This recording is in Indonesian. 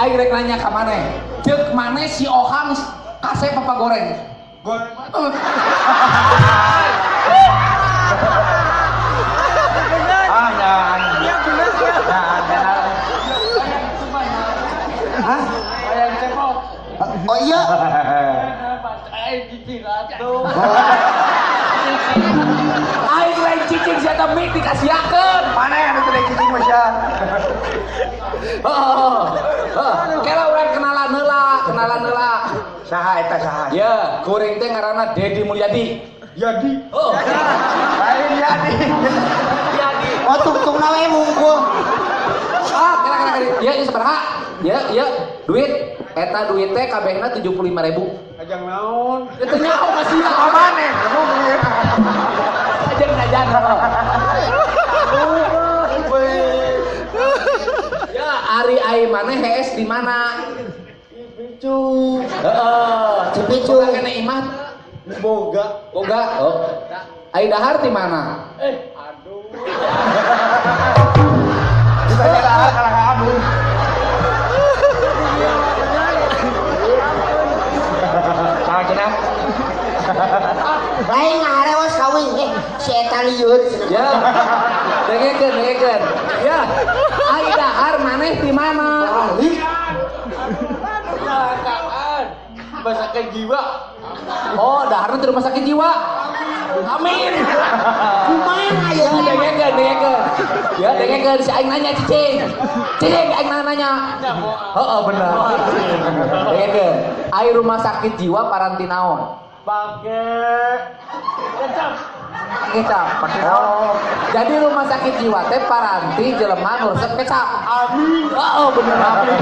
Aing rek nanya ka maneh. Ceuk maneh si Ohang kasep apa goreng? Goreng. Jangan. Iya benar ya. Jangan. Hah? Ayam cepok. Oh iya. Aing cicing atuh. Aing lain cicing sia teh mie dikasiakeun. Mana yang itu dari cicing masya? Kela urang kenalan heula. Saha eta saha? Ya, kuring teh ngaranna Dedi Mulyadi. Yadi. Oh. Lain Yadi. Yadi. Oh tungtung nawe mungkul. Kela. Ya, sabaraha? Ya, duit. Eta duit teh kabehna 75.000. Ajang naon? Itu nyaho masih Apa maneh? Ajan. Ya, Ari ai maneh hees di mana? Picu. Heeh, Cipicu. Boga kene imah. Boga. Oh. Ai dahar di mana? Aduh. Kita dahar kana ka aduh. Saha cenah? Lain ngarewas kawin si eta liut. Ya. Dengekeun. Ya. Ai dahar maneh di mana? Balik. Rumah sakit jiwa. Oh, daharna di rumah sakit jiwa. Amin. Kumaha aya Ya, dengekeun. Ya, dengekeun si aing nanya cicing. Cicing aing nanya. Heeh, bener. Dengekeun. Ai rumah sakit jiwa paranti naon? Kecap. Oh. Jadi rumah sakit jiwa teh paranti jelema nu resep kecap. Amin. Oh, bener amin.